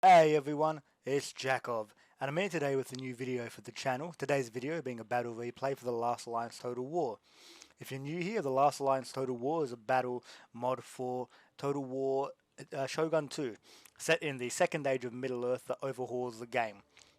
Hey everyone, it's Jakov, and I'm here today with a new video for the channel. Today's video being a battle replay for the Last Alliance Total War. If you're new here, the Last Alliance Total War is a battle mod for Total War Shogun 2, set in the second age of Middle-earth that overhauls the game.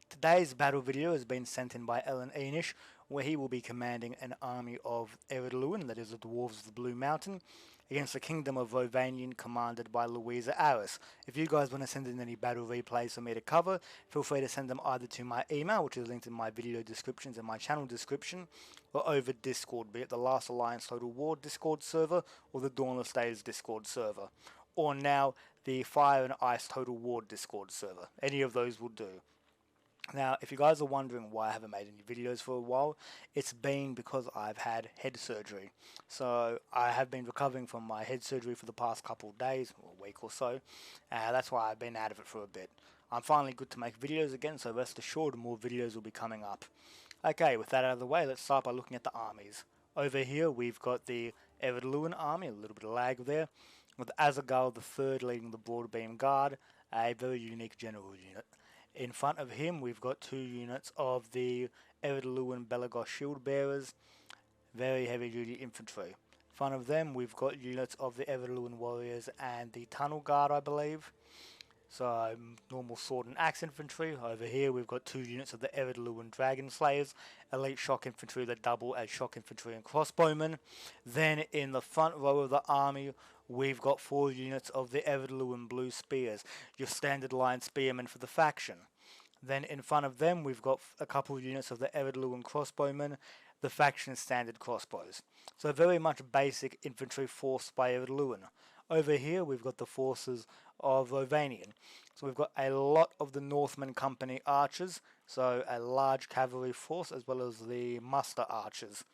Today's battle video has been sent in by Ellan Enish, where he will be commanding an army of Ered Luin, that is the Dwarves of the Blue Mountain, against the Kingdom of Rhovanion commanded by Louisa Aris. If you guys want to send in any battle replays for me to cover, feel free to send them either to my email, which is linked in my video descriptions and my channel description, or over Discord, be it the Last Alliance Total War Discord server or the Dawnless Days Discord server, or now the Fire and Ice Total War Discord server. Any of those will do. Now, if you guys are wondering why I haven't made any videos for a while, it's been because I've had head surgery. So I have been recovering from my head surgery for the past couple of days, or a week or so. That's why I've been out of it for a bit. I'm finally good to make videos again, so rest assured more videos will be coming up. Okay, with that out of the way, let's start by looking at the armies. Over here, we've got the Ered Luin army, a little bit of lag there, with Azagal III leading the Broadbeam Guard, a very unique general unit. In front of him, we've got two units of the Ered Luin Belagos Shield Bearers, very heavy duty infantry. In front of them, we've got units of the Ered Luin Warriors and the Tunnel Guard, I believe. So, normal sword and axe infantry. Over here, we've got two units of the Ered Luin Dragon Slayers, elite shock infantry that double as shock infantry and crossbowmen. Then, in the front row of the army, we've got four units of the Ered Luin Blue Spears, your standard line spearmen for the faction. Then, in front of them, we've got a couple of units of the Ered Luin crossbowmen, the faction standard crossbows. So, very much basic infantry force by Ered Luin. Over here, we've got the forces of Rhovanion. So we've got a lot of the Northman Company archers, so a large cavalry force as well as the muster archers.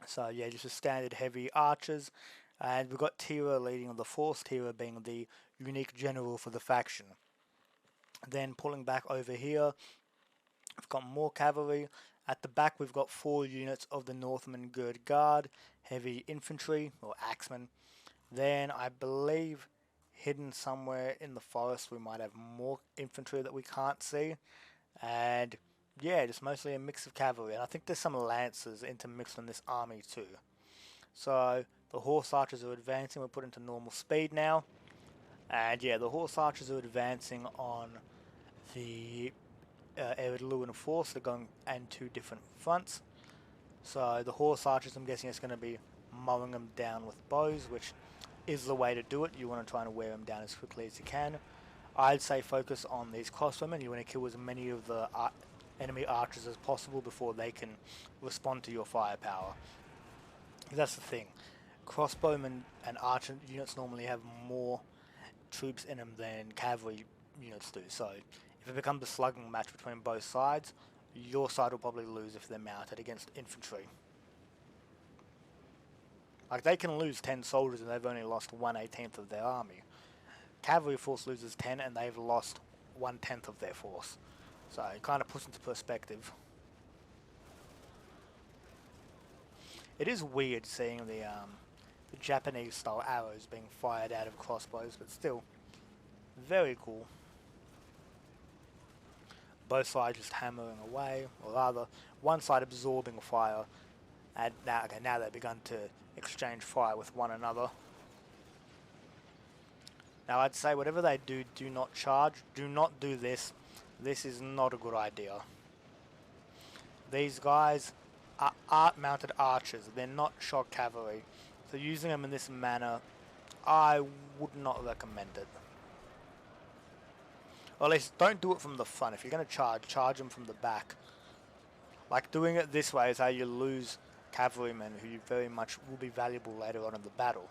So yeah, just a standard heavy archers. And we've got Tira leading the force, Tira being the unique general for the faction. Then pulling back over here, we've got more cavalry. At the back we've got four units of the Northman Gird Guard, heavy infantry, or axemen. Then I believe hidden somewhere in the forest we might have more infantry that we can't see. And yeah, just mostly a mix of cavalry. And I think there's some lancers intermixed in this army too. So the horse archers are advancing. We're put into normal speed now. And yeah, the horse archers are advancing on the Ered Luin force. They're going in two different fronts. So the horse archers, I'm guessing, is going to be mowing them down with bows, which is the way to do it. You want to try and wear them down as quickly as you can. I'd say focus on these crossbowmen. You want to kill as many of the enemy archers as possible before they can respond to your firepower. That's the thing. Crossbowmen and archer units normally have more troops in them than cavalry units do. So if it becomes a slugging match between both sides, your side will probably lose if they're mounted against infantry. Like, they can lose 10 soldiers and they've only lost 1/18 of their army. Cavalry force loses 10 and they've lost 1/10 of their force. So it kind of puts into perspective. It is weird seeing the Japanese style arrows being fired out of crossbows, but still, very cool. Both sides just hammering away, or rather, one side absorbing fire, and now they've begun to exchange fire with one another. Now I'd say whatever they do, do not charge. Do not do this. This is not a good idea. These guys are art-mounted archers. They're not shock cavalry. So using them in this manner, I would not recommend it. Or at least don't do it from the front. If you're going to charge them from the back. Like, doing it this way is how you lose cavalrymen who you very much will be valuable later on in the battle.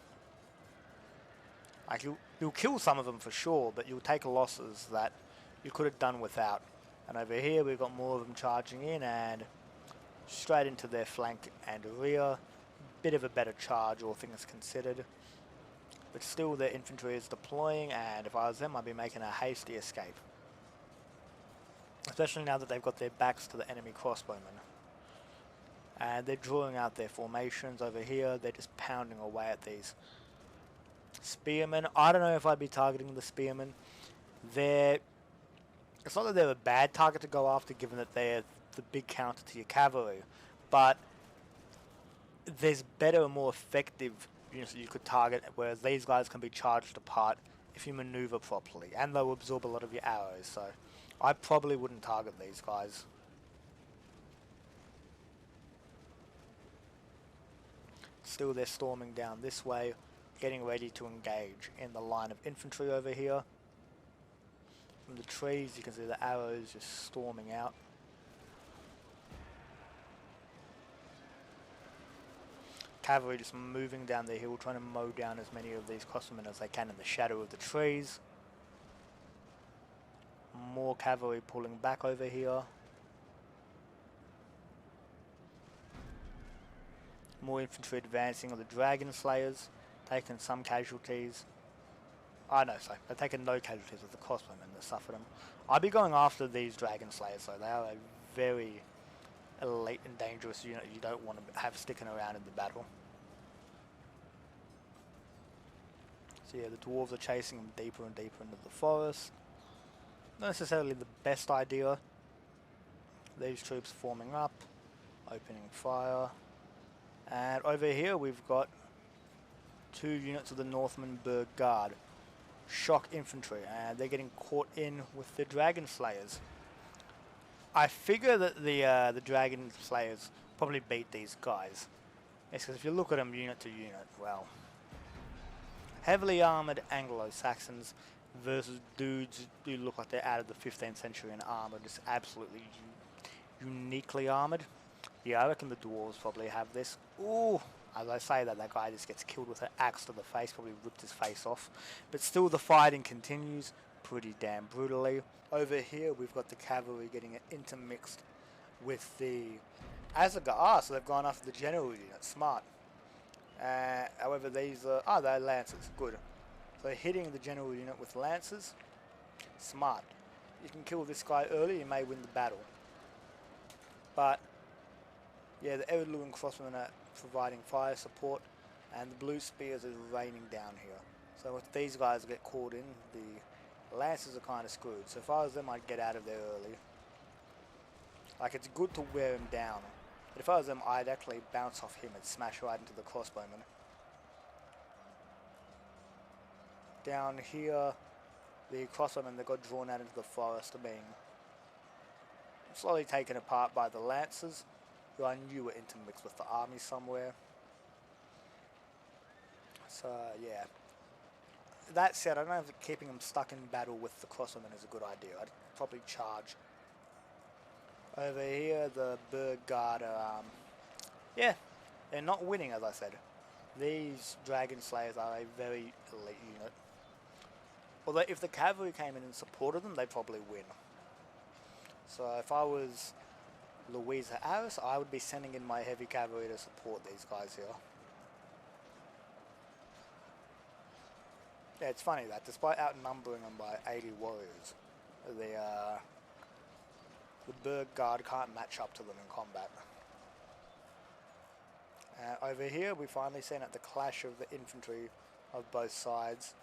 Like, you'll kill some of them for sure, but you'll take losses that you could have done without. And over here we've got more of them charging in and straight into their flank and rear. Bit of a better charge, all things considered. But still their infantry is deploying, and if I was them I'd be making a hasty escape. Especially now that they've got their backs to the enemy crossbowmen. And they're drawing out their formations over here. They're just pounding away at these spearmen. I don't know if I'd be targeting the spearmen. They're It's not that they're a bad target to go after, given that they're the big counter to your cavalry, but there's better and more effective units that you could target, whereas these guys can be charged apart if you maneuver properly, and they'll absorb a lot of your arrows, so I probably wouldn't target these guys. Still, they're storming down this way, getting ready to engage in the line of infantry over here. From the trees, you can see the arrows just storming out. Cavalry just moving down the hill, trying to mow down as many of these crossbowmen as they can in the shadow of the trees. More cavalry pulling back over here. More infantry advancing on the dragon slayers, taking some casualties. No, sorry, they're taking no casualties with the crossbowmen that suffered them. I'd be going after these dragon slayers, so they are a very elite and dangerous unit you don't want to have sticking around in the battle. So yeah, the dwarves are chasing them deeper and deeper into the forest. Not necessarily the best idea. These troops forming up, opening fire. And over here we've got 2 units of the Northman Berg Guard. Shock infantry, and they're getting caught in with the dragon slayers. I figure that the dragon slayers probably beat these guys. Yes, because if you look at them unit to unit, well, heavily armored Anglo-Saxons versus dudes who look like they're out of the 15th century in armor, just absolutely uniquely armored. Yeah, I reckon the dwarves probably have this. Ooh, as I say that guy just gets killed with an axe to the face, probably ripped his face off. But still the fighting continues pretty damn brutally. Over here we've got the cavalry getting it intermixed with the Azagar. So they've gone after the general unit, smart. However these are, they're lancers, good. So hitting the general unit with lancers, smart. You can kill this guy early, you may win the battle. But yeah, the Ered Luin crossbowmen are providing fire support, and the blue spears is raining down here. So if these guys get caught in, the lancers are kind of screwed. So if I was them, I'd get out of there early. Like, it's good to wear him down, but if I was them, I'd actually bounce off him and smash right into the crossbowmen. Down here, the crossbowmen that got drawn out into the forest are being slowly taken apart by the lancers, who I knew were intermixed with the army somewhere. So yeah. That said, I don't know if keeping them stuck in battle with the crossbowmen is a good idea. I'd probably charge. Over here, the Berg Guard are, yeah, they're not winning, as I said. These Dragon Slayers are a very elite unit. Although if the cavalry came in and supported them, they'd probably win. So if I was Louisa Aris, I would be sending in my heavy cavalry to support these guys here. Yeah, it's funny that despite outnumbering them by 80 warriors, the Berg Guard can't match up to them in combat. Over here, we finally seen at the clash of the infantry of both sides,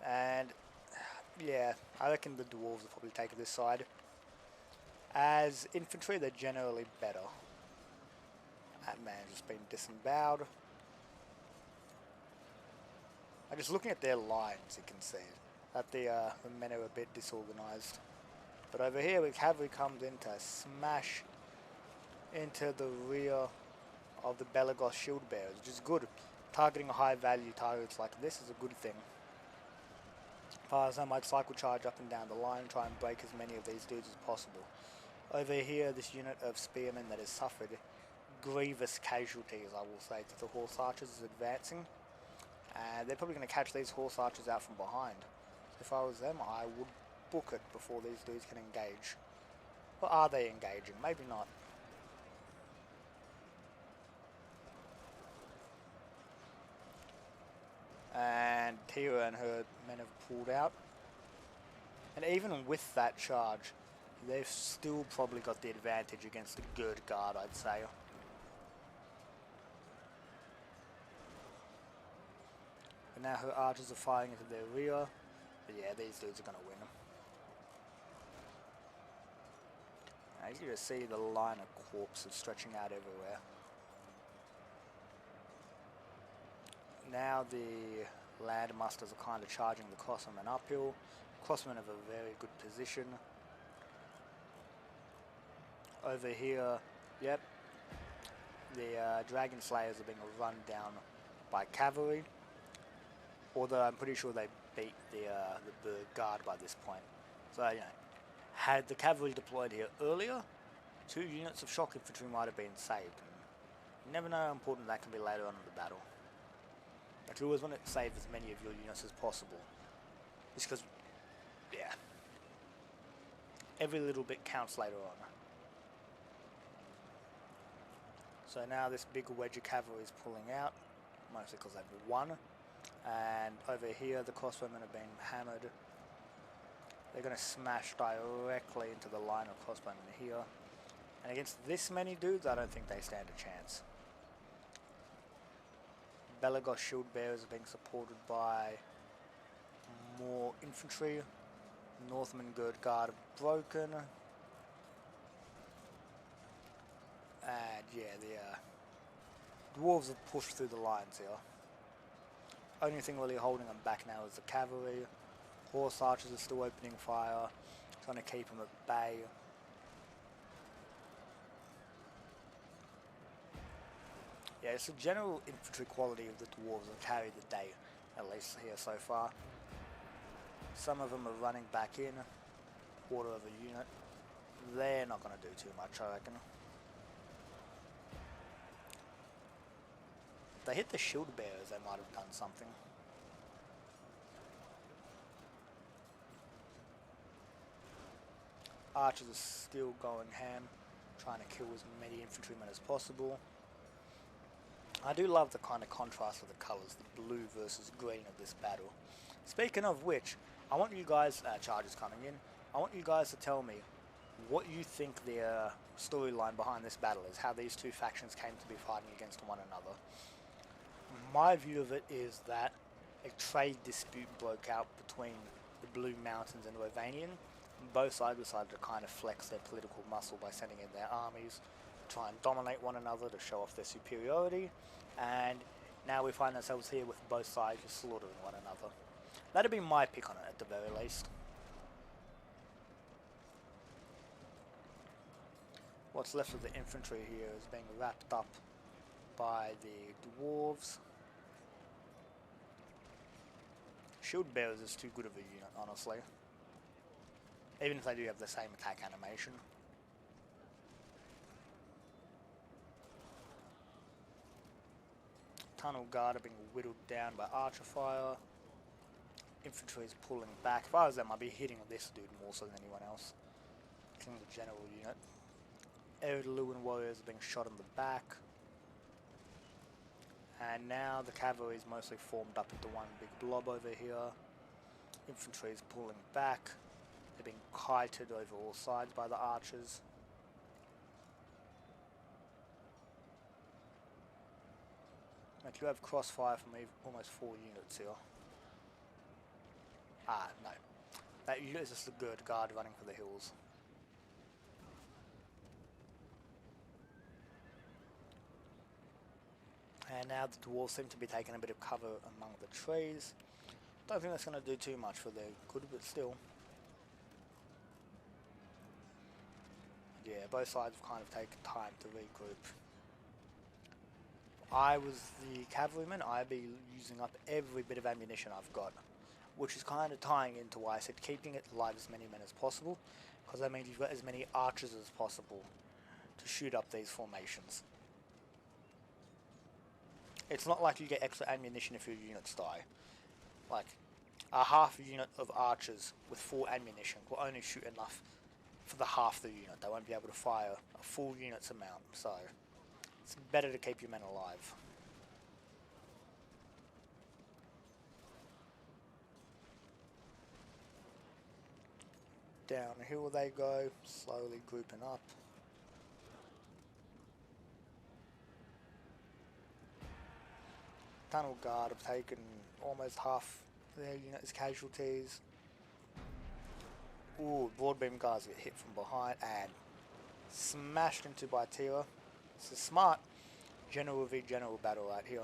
and yeah, I reckon the dwarves will probably take this side. As infantry, they're generally better. That man's just been disemboweled. And just looking at their lines, you can see that the men are a bit disorganized. But over here, the cavalry comes in to smash into the rear of the Belagos shield bearers, which is good. Targeting high value targets like this is a good thing. As far as I might cycle charge up and down the line, try and break as many of these dudes as possible. Over here, this unit of spearmen that has suffered grievous casualties, I will say, to the horse archers is advancing. And they're probably going to catch these horse archers out from behind. If I was them, I would book it before these dudes can engage. Or are they engaging? Maybe not. And Tira and her men have pulled out. And even with that charge, they've still probably got the advantage against the good guard, I'd say. But now her archers are firing into their rear. But yeah, these dudes are going to win them. As you can see, the line of corpses stretching out everywhere. Now the landmasters are kind of charging the crossmen uphill. Crossmen have a very good position. Over here, yep, the dragon slayers are being run down by cavalry. Although I'm pretty sure they beat the guard by this point. So, you know, had the cavalry deployed here earlier, 2 units of shock infantry might have been saved. You never know how important that can be later on in the battle. But you always want to save as many of your units as possible. Just because, yeah, every little bit counts later on. So now this big wedge of cavalry is pulling out, mostly because they've won. And over here the crossbowmen have been hammered. They're going to smash directly into the line of crossbowmen here. And against this many dudes, I don't think they stand a chance. Belagos shield bearers are being supported by more infantry. Northman gird guard are broken. And yeah, the dwarves have pushed through the lines here. Only thing really holding them back now is the cavalry. Horse archers are still opening fire, trying to keep them at bay. Yeah, it's the general infantry quality of the dwarves that carry the day, at least here so far. Some of them are running back in, quarter of a unit. They're not going to do too much, I reckon. If they hit the shield bearers, they might have done something. Archers are still going ham, trying to kill as many infantrymen as possible. I do love the kind of contrast of the colours, the blue versus green of this battle. Speaking of which, I want you guys, charges coming in, I want you guys to tell me what you think the storyline behind this battle is, how these two factions came to be fighting against one another. My view of it is that a trade dispute broke out between the Blue Mountains and Rhovanion. Both sides decided to kind of flex their political muscle by sending in their armies, try and dominate one another to show off their superiority, and now we find ourselves here with both sides just slaughtering one another. That'd be my pick on it at the very least. What's left of the infantry here is being wrapped up by the dwarves. Shield bearers is too good of a unit, honestly. Even if they do have the same attack animation. Tunnel guard are being whittled down by archer fire. Infantry is pulling back. If I was them, I'd be hitting this dude more so than anyone else. Killing the general unit. Ered Luin warriors are being shot in the back. And now the cavalry is mostly formed up into one big blob over here. Infantry is pulling back. They're being kited over all sides by the archers. Like you have crossfire from almost 4 units here. Ah, no. That unit is just a good guard running for the hills. And now the dwarves seem to be taking a bit of cover among the trees. Don't think that's going to do too much for their good, but still. Yeah, both sides have kind of taken time to regroup. If I was the cavalryman, I'd be using up every bit of ammunition I've got. Which is kind of tying into why I said keeping it alive as many men as possible. Because that means you've got as many archers as possible to shoot up these formations. It's not like you get extra ammunition if your units die. Like, a half unit of archers with full ammunition will only shoot enough for the half the unit. They won't be able to fire a full unit's amount, so it's better to keep your men alive. Downhill they go, slowly grouping up. Tunnel guard have taken almost half their unit as casualties. Ooh, broadbeam guards get hit from behind, and Smashed into by Tira. It's a smart general v general battle right here.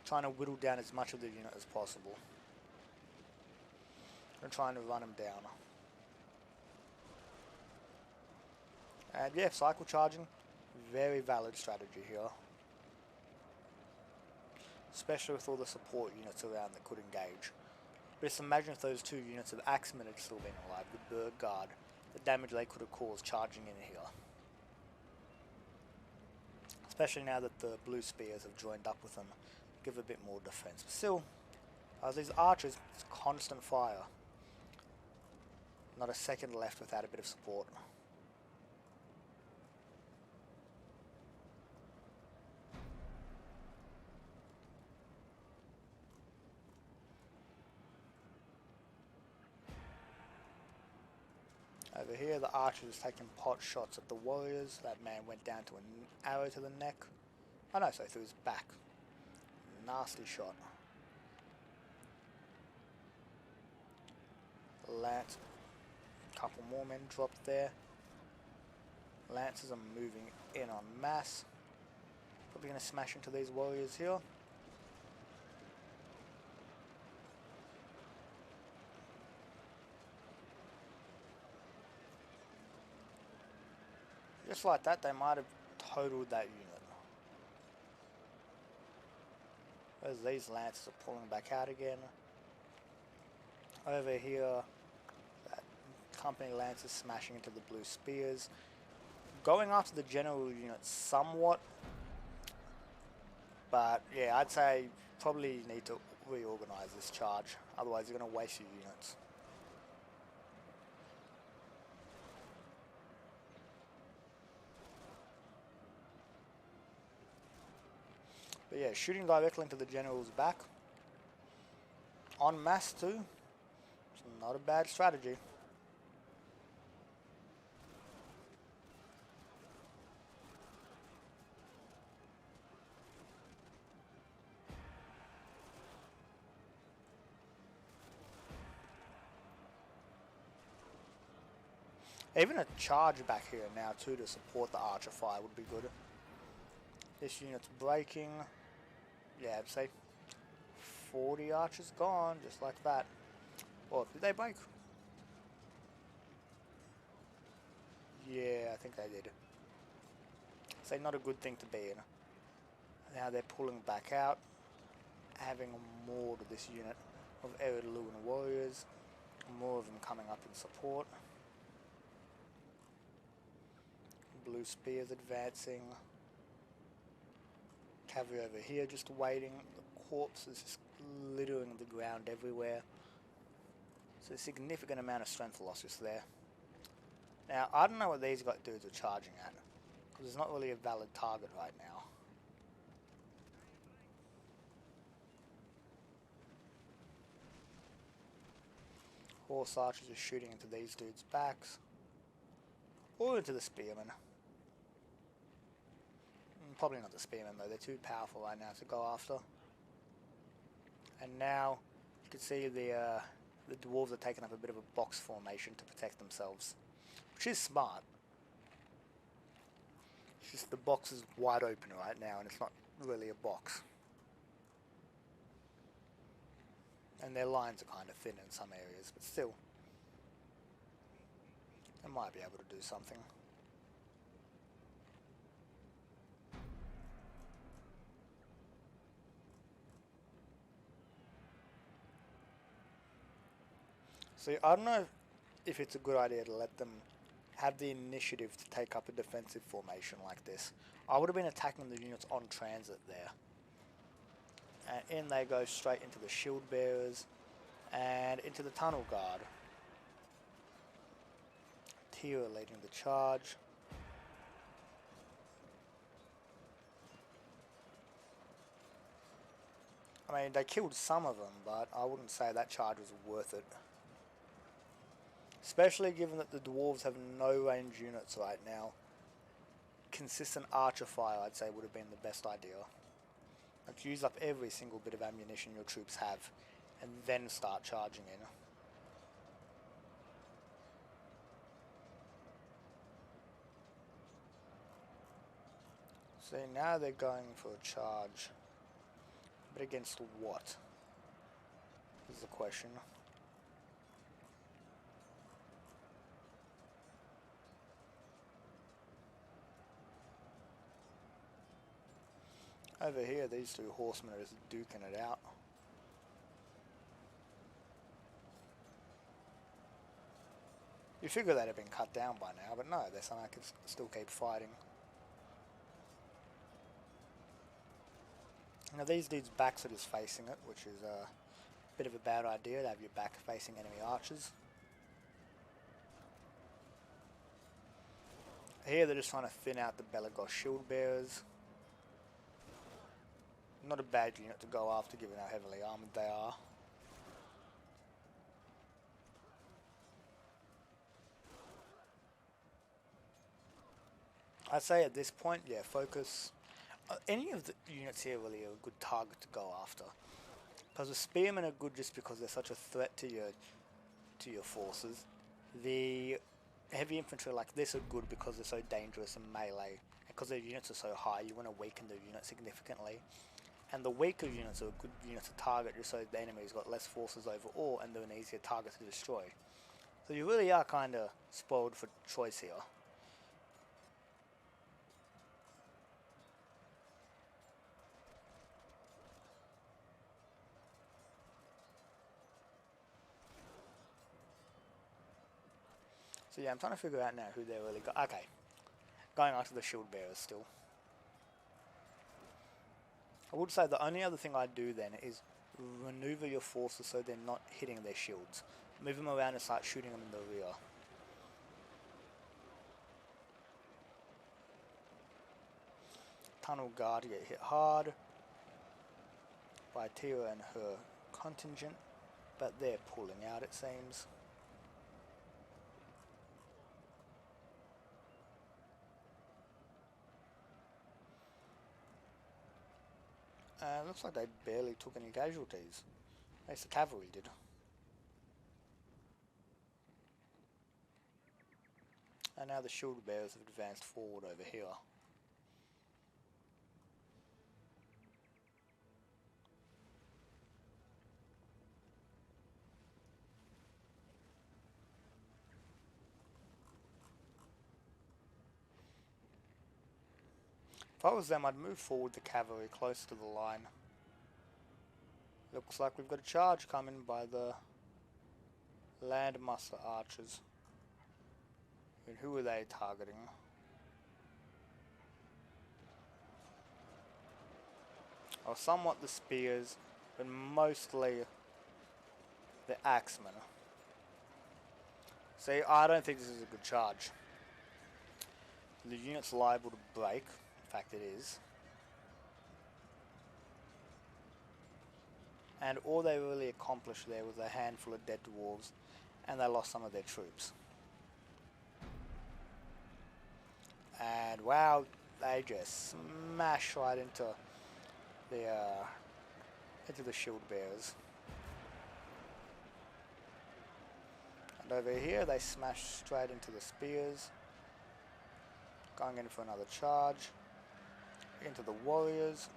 Trying to whittle down as much of the unit as possible. And trying to run him down. And yeah, cycle charging, very valid strategy here. Especially with all the support units around that could engage. But just imagine if those two units of Axemen had still been alive, the Berg Guard, the damage they could have caused charging in here. Especially now that the blue spears have joined up with them, give a bit more defense. But still, as these archers, it's constant fire. Not a second left without a bit of support. Over here, the archer is taking pot shots at the warriors. That man went down to an arrow to the neck. Oh no, so through his back. Nasty shot. Lance. Couple more men dropped there. Lances are moving in en masse. Probably going to smash into these warriors here. Just like that, they might have totaled that unit. As these lances are pulling back out again. Over here, that company lance is smashing into the blue spears. Going after the general unit somewhat. But yeah, I'd say probably need to reorganize this charge. Otherwise you're going to waste your units. But yeah, shooting directly into the general's back. En masse too. It's not a bad strategy. Even a charge back here now too to support the archer fire would be good. This unit's breaking. Yeah, I'd say 40 archers gone, just like that. Or did they break? Yeah, I think they did. Say not a good thing to be in. Now they're pulling back out, having more to this unit of Ered Luin warriors. More of them coming up in support. Blue spears advancing. Cavalry over here just waiting. The corpses just littering the ground everywhere. So a significant amount of strength losses there. Now I don't know what these dudes are charging at, because it's not really a valid target right now. Horse archers are shooting into these dudes' backs. Or into the spearmen. Probably not the spearmen though, they're too powerful right now to go after. And now you can see the dwarves are taking up a bit of a box formation to protect themselves, which is smart. It's just the box is wide open right now and it's not really a box. And their lines are kind of thin in some areas, but still, they might be able to do something. So I don't know if it's a good idea to let them have the initiative to take up a defensive formation like this. I would have been attacking the units on transit there. And in they go straight into the shield bearers and into the tunnel guard. Tira leading the charge. I mean, they killed some of them, but I wouldn't say that charge was worth it. Especially given that the dwarves have no range units right now. Consistent archer fire, I'd say, would have been the best idea. Like, use up every single bit of ammunition your troops have, and then start charging in. See, now they're going for a charge. But against what? Is the question. Over here, these two horsemen are just duking it out. You figure they'd have been cut down by now, but no, they somehow can still keep fighting. Now these dudes' backs are just facing it, which is a bit of a bad idea to have your back facing enemy archers. Here they're just trying to thin out the Belagos shield bearers. Not a bad unit to go after given how heavily armoured they are. I'd say at this point, yeah, focus. Any of the units here really are a good target to go after. Because the spearmen are good just because they're such a threat to your forces. The heavy infantry like this are good because they're so dangerous in melee. And because their units are so high, you want to weaken their unit significantly. And the weaker units are good units to target just so the enemy's got less forces overall and they're an easier target to destroy. So you really are kind of spoiled for choice here. So yeah, I'm trying to figure out now who they really got. Okay, going after the shield bearers still. I would say the only other thing I'd do then is maneuver your forces so they're not hitting their shields. Move them around and start shooting them in the rear. Tunnel Guard get hit hard by Tira and her contingent, but they're pulling out it seems. Looks like they barely took any casualties. At least the cavalry did. And now the shield bearers have advanced forward over here. If I was them, I'd move forward the cavalry close to the line. Looks like we've got a charge coming by the landmaster archers. And who are they targeting? Oh, somewhat the spears, but mostly the axemen. See, I don't think this is a good charge. The unit's liable to break. In fact, it is. And all they really accomplished there was a handful of dead dwarves, and they lost some of their troops. And wow, they just smash right into the shield bearers. And over here, they smash straight into the spears, going in for another charge into the warriors.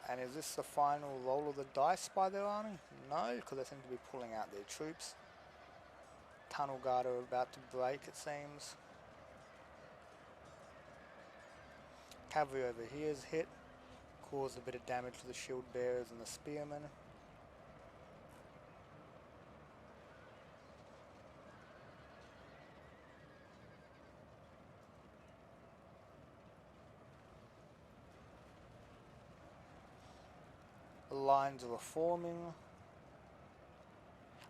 And is this the final roll of the dice by their army? No, because they seem to be pulling out their troops. Tunnel Guard are about to break, it seems. Cavalry over here is hit. Caused a bit of damage to the shield bearers and the spearmen. The lines are reforming.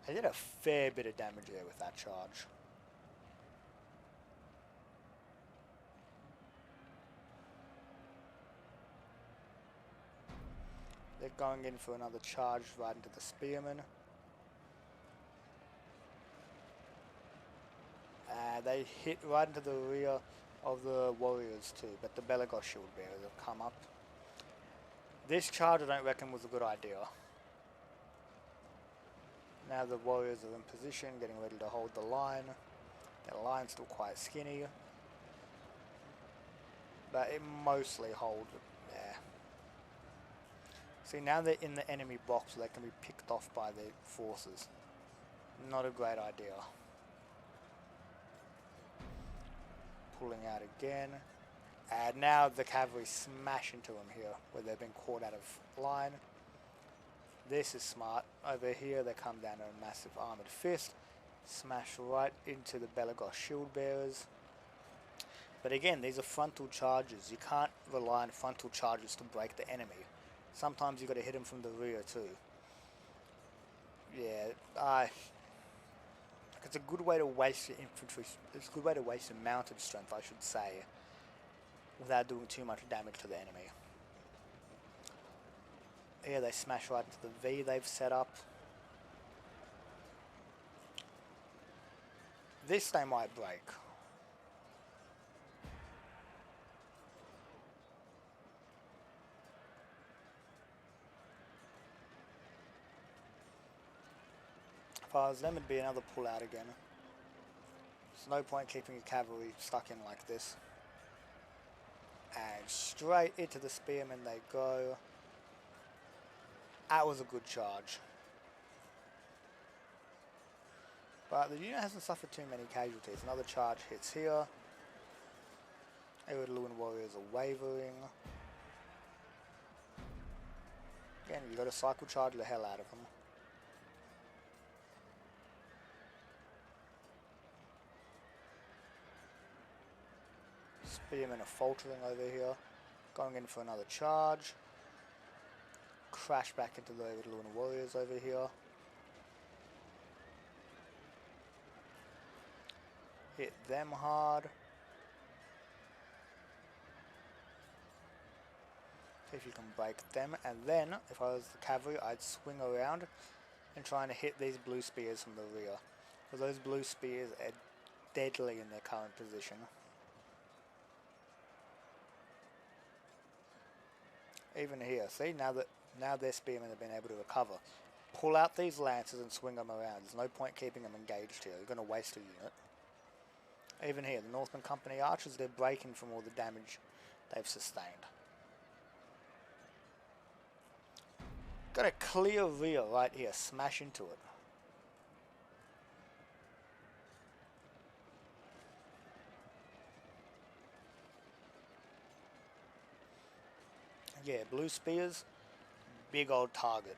I did a fair bit of damage there with that charge. They're going in for another charge right into the spearmen. They hit right into the rear of the warriors too, but the Belagos shield bearers have come up. This charge I don't reckon was a good idea. Now the warriors are in position, getting ready to hold the line. The line's still quite skinny, but it mostly holds there. See, now they're in the enemy box, so they can be picked off by their forces. Not a great idea. Pulling out again. And now the cavalry smash into them here, where they've been caught out of line. This is smart. Over here they come down to a massive armoured fist. Smash right into the Belagos shield bearers. But again, these are frontal charges. You can't rely on frontal charges to break the enemy. Sometimes you've got to hit them from the rear too. Yeah, it's a good way to waste your infantry. It's a good way to waste your mounted strength, I should say, without doing too much damage to the enemy. Here they smash right into the V they've set up. This they might break. If I was them, it'd be another pull out again. There's no point keeping your cavalry stuck in like this. And straight into the spearmen they go. That was a good charge. But the unit hasn't suffered too many casualties. Another charge hits here. Ered Luin warriors are wavering. Again, you got to cycle charge the hell out of them. Spearmen are faltering over here. Going in for another charge. Crash back into the Ered Luin warriors over here. Hit them hard. See if you can break them. And then, if I was the cavalry, I'd swing around and trying to hit these blue spears from the rear. Because those blue spears are deadly in their current position. Even here, see, now their spearmen have been able to recover. Pull out these lances and swing them around. There's no point keeping them engaged here. You're going to waste a unit. Even here, the Northman Company archers, they're breaking from all the damage they've sustained. Got a clear rear right here. Smash into it. Yeah, blue spears, big old target.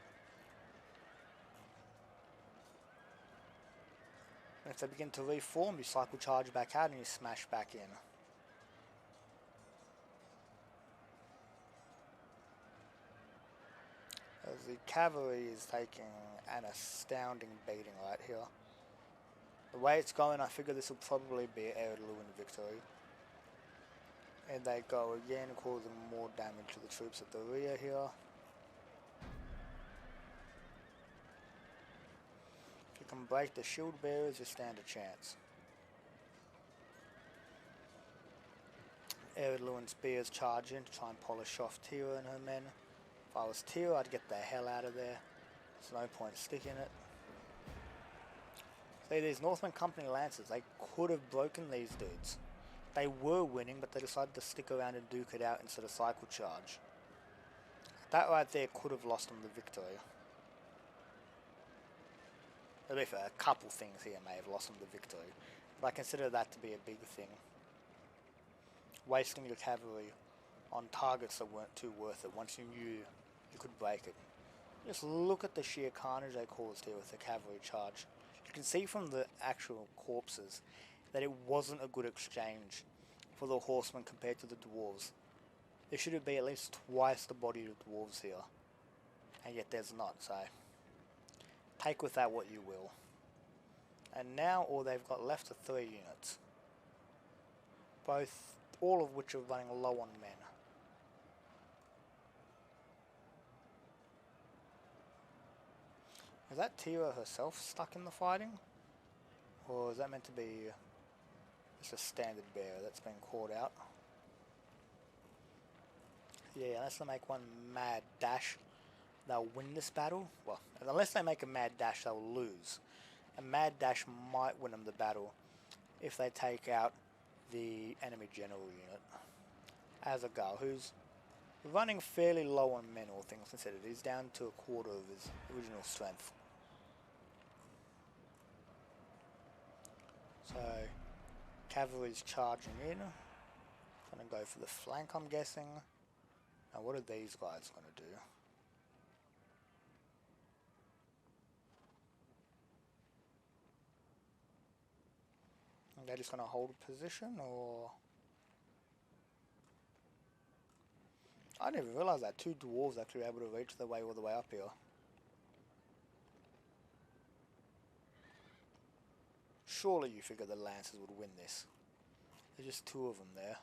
And if they begin to reform, you cycle charge back out and you smash back in. As the cavalry is taking an astounding beating right here. The way it's going, I figure this will probably be an Ered Luin victory. And they go again, causing more damage to the troops at the rear here. If you can break the shield bearers, you stand a chance. Ered Luin spears charge in to try and polish off Tira and her men. If I was Tira, I'd get the hell out of there. There's no point sticking it. See, these Northman Company Lancers, they could have broken these dudes. They were winning, but they decided to stick around and duke it out instead of cycle charge. That right there could have lost them the victory. At least a couple things here may have lost them the victory, but I consider that to be a big thing. Wasting your cavalry on targets that weren't too worth it once you knew you could break it. Just look at the sheer carnage they caused here with the cavalry charge. You can see from the actual corpses that it wasn't a good exchange for the horsemen compared to the dwarves. There should be at least twice the body of the dwarves here, and yet there's not, so take with that what you will. And now all they've got left are 3 units, all of which are running low on men. Is that Tira herself stuck in the fighting? Or is that meant to be just a standard bearer that's been caught out? Yeah, unless they make one mad dash they'll win this battle. Well, unless they make a mad dash, they'll lose. A mad dash might win them the battle if they take out the enemy general unit. Azaghal, who's running fairly low on men, all things considered. He's down to a quarter of his original strength. So, cavalry's charging in. Gonna go for the flank, I'm guessing. Now, what are these guys gonna do? Are they just gonna hold a position, or... I didn't even realise that two dwarves actually were able to reach their way all the way up here. Surely you figure the lancers would win this. There's just two of them there.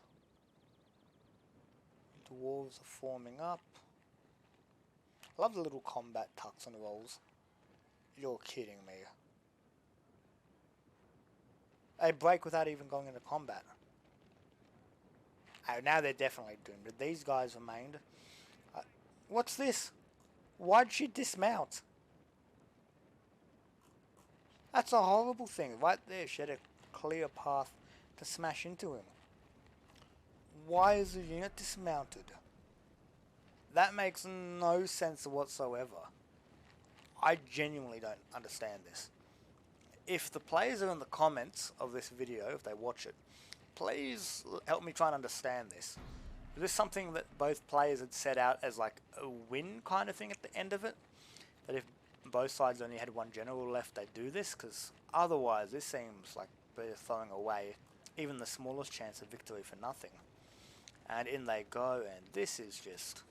Dwarves are forming up. I love the little combat tucks and rolls. You're kidding me. They break without even going into combat. Oh, now they're definitely doomed. But these guys remained. What's this? Why'd she dismount? That's a horrible thing. Right there, she had a clear path to smash into him. Why is the unit dismounted? That makes no sense whatsoever. I genuinely don't understand this. If the players are in the comments of this video, if they watch it, please help me try and understand this. Is this something that both players had set out as like a win kind of thing at the end of it? That if both sides only had one general left, they do this? Because otherwise this seems like they're throwing away even the smallest chance of victory for nothing. And in they go, and this is just...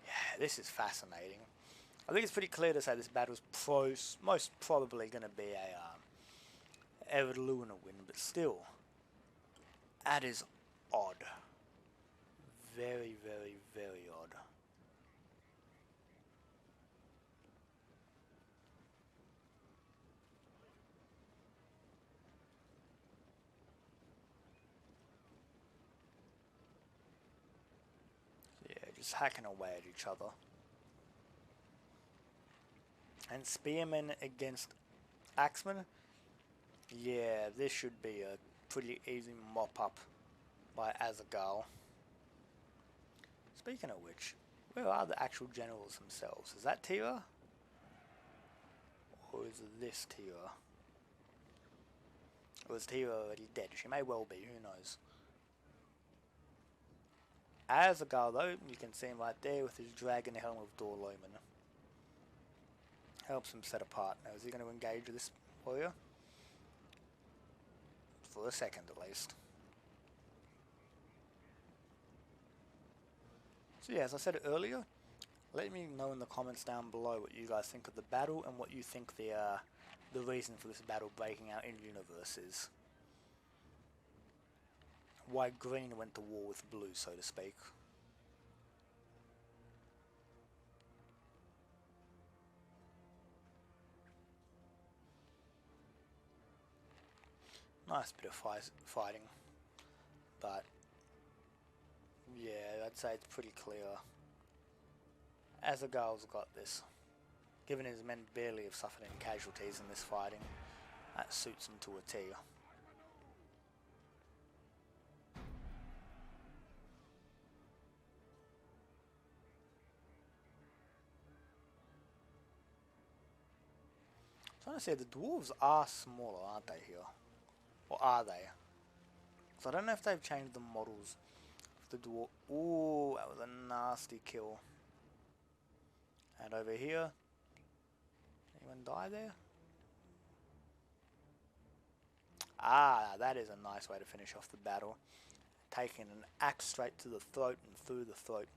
yeah, this is fascinating. I think it's pretty clear to say this battle's most probably going to be a Ered Luin win, but still, that is odd. Very, very, very odd. Yeah, just hacking away at each other. And spearmen against axemen. Yeah, this should be a pretty easy mop-up by Azaghal. Speaking of which, where are the actual generals themselves? Is that Tira? Or is it this Tira? Or is Tira already dead? She may well be, who knows. Azaghal though, you can see him right there with his dragon helm of Dorloman. Helps him set apart. Now, is he going to engage this warrior? For a second at least. So yeah, as I said earlier, let me know in the comments down below what you guys think of the battle and what you think the reason for this battle breaking out in universe is. Why green went to war with blue, so to speak. Nice bit of fighting, but yeah, I'd say it's pretty clear. Azaghal's got this. Given his men barely have suffered any casualties in this fighting, that suits him to a T. I was trying to say, the dwarves are smaller, aren't they, here? Or are they? So I don't know if they've changed the models of the dwarf. Ooh, that was a nasty kill. And over here, anyone die there? Ah, that is a nice way to finish off the battle. Taking an axe straight to the throat and through the throat.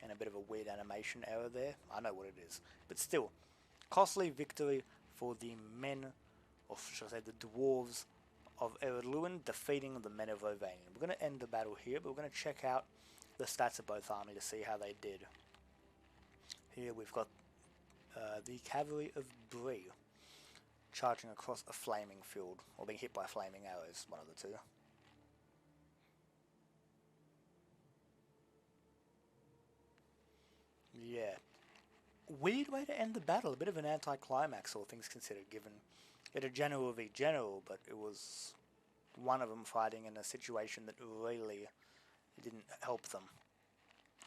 And a bit of a weird animation error there. I know what it is. But still, costly victory for the men, or should I say the dwarves, of Ered Luin defeating the men of Rhovanion. We're going to end the battle here, but we're going to check out the stats of both armies to see how they did. Here we've got the cavalry of Bree charging across a flaming field, or being hit by flaming arrows, one of the two. Yeah, weird way to end the battle. A bit of an anticlimax, all things considered, given it a general v general, but it was one of them fighting in a situation that really didn't help them.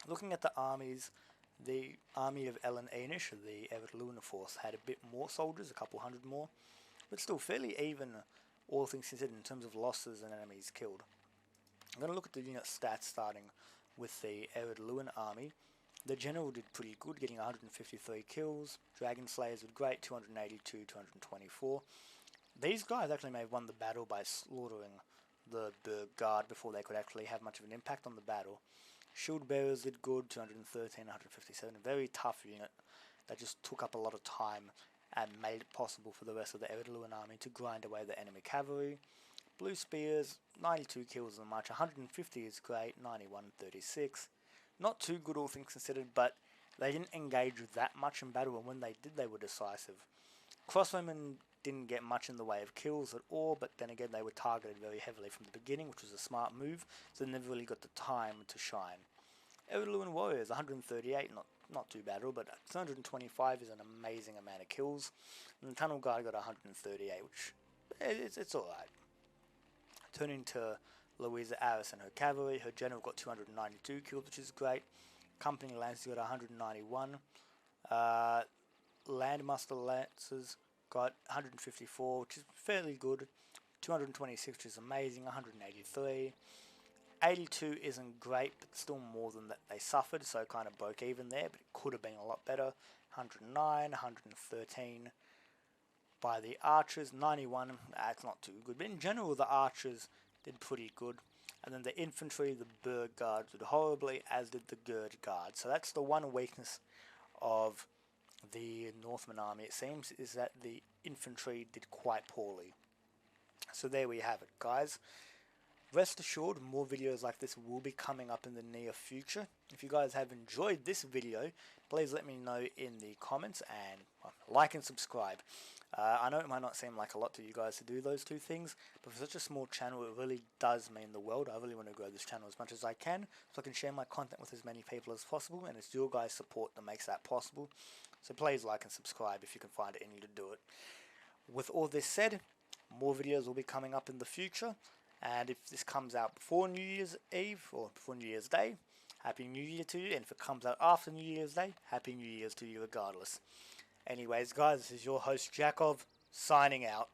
Looking at the armies, the army of Ellan Enish, the Ered Luin force, had a bit more soldiers, a couple hundred more, but still fairly even, all things considered, in terms of losses and enemies killed. I'm going to look at the unit stats, starting with the Ered Luin army. The general did pretty good, getting 153 kills. Dragon Slayers did great, 282, 224. These guys actually may have won the battle by slaughtering the Berg Guard before they could actually have much of an impact on the battle. Shield Bearers did good, 213, 157. A very tough unit that just took up a lot of time and made it possible for the rest of the Ered Luin army to grind away the enemy cavalry. Blue Spears, 92 kills in the march, 150 is great, 91, 36. Not too good, all things considered, but they didn't engage that much in battle, and when they did, they were decisive. Crossbowmen didn't get much in the way of kills at all, but then again, they were targeted very heavily from the beginning, which was a smart move, so they never really got the time to shine. Ered Luin Warriors, 138, not too bad at all, but 225 is an amazing amount of kills. And the Tunnel Guard got 138, which it's alright. Turning to Louisa Aris and her cavalry, her general got 292 kills, which is great. Company Lancers got 191. Landmaster Lancers got 154, which is fairly good. 226, which is amazing. 183. 82 isn't great, but still more than that they suffered, so kind of broke even there, but it could have been a lot better. 109, 113 by the archers. 91, that's not too good, but in general the archers did pretty good. And then the infantry, the Berg Guards, did horribly, as did the Gerd Guard. So that's the one weakness of the Northman army, it seems, is that the infantry did quite poorly. So there we have it, guys. Rest assured, more videos like this will be coming up in the near future. If you guys have enjoyed this video, please let me know in the comments, and like and subscribe. I know it might not seem like a lot to you guys to do those two things, but for such a small channel, it really does mean the world. I really want to grow this channel as much as I can, so I can share my content with as many people as possible, and it's your guys' support that makes that possible. So please like and subscribe if you can find it in you to do it. With all this said, more videos will be coming up in the future. And if this comes out before New Year's Eve or before New Year's Day, Happy New Year to you. And if it comes out after New Year's Day, Happy New Year's to you regardless. Anyways, guys, this is your host, Jakov, signing out.